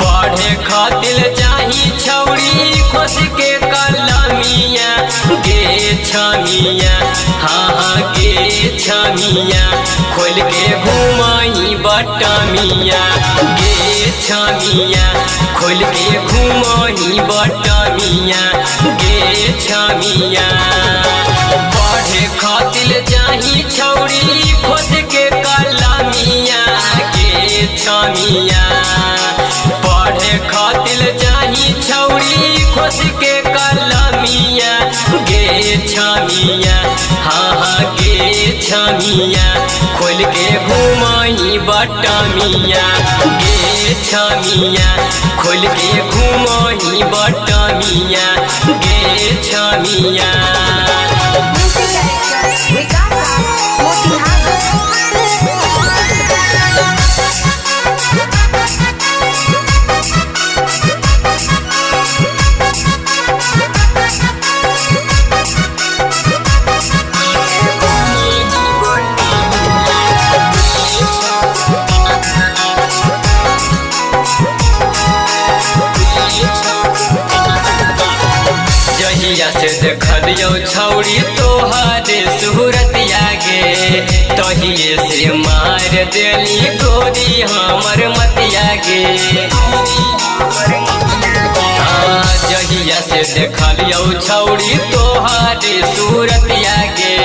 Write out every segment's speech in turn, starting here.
पढ़े खातिर चाही छौड़ी खोस के कलमिया गे छमिया हाँ गे छमिया खोल के घुमाई बटमिया गे छमिया खोल के घुमाई बटमिया गे छमिया पढ़े खातिर चाही छौड़ी खोस के कलमिया गे छमिया पढ़े खातिर चाही छौड़ी खोस के कलमिया गे छमिया हाँ गे छमिया खोल के घुमाई बटमिया गे छमिया खोल के घुमाई बटमिया गे छमिया। जहिया से देखलियो छौड़ी तोहरे सूरतिया गे तहिए से मार देली गोरी हमर मतिया गे जहिया से देखलियो छौड़ी तोहरे सूरतिया गे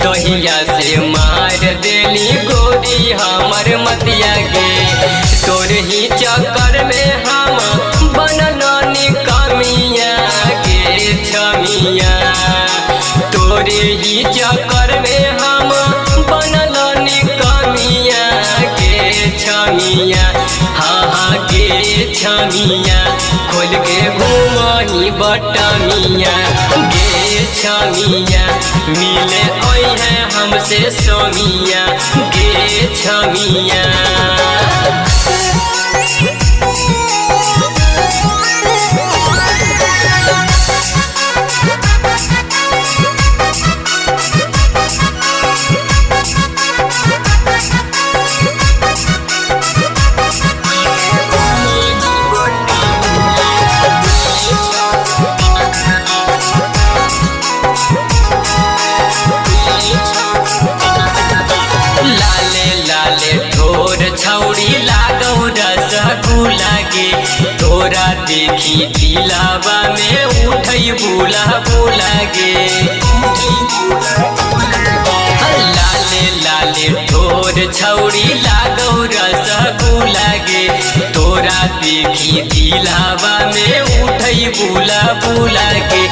तहिया से मार देली गोरी हमर मतिया गे तोर ही चक्कर में हम बनल निकमिया गे छमिया तोरे ही चक्कर में हम बनल निकमिया गे छमिया हाँ गे छमिया खोल के घुमाई बटमिया गे छमिया मिले है हमसे सोमिया गे छमिया। लाले लाले ठोर छौड़ी लागौ रसगुल्ला गे तोरा देखी दिलावा में उठई बुला बुला गे लाले लाले ठोर छौड़ी लागौ रसगुल्ला गे तोरा देखी दिलावा में उठई बुला बुला गे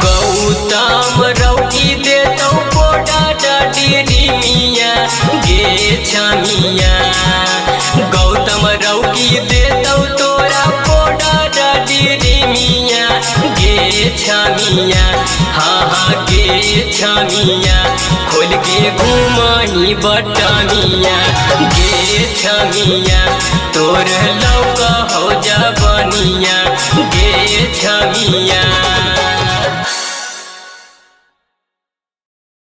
गौतम रौकी देतौ पोडा डडी मिया गे छमिया गौतम रौकी देतौ तोरा पोडा डडी मिया गे छमिया हाँ गे छमिया खोल के घुमाई बटमिया गे छमिया तोर लौका हो जबनिया गे छमिया।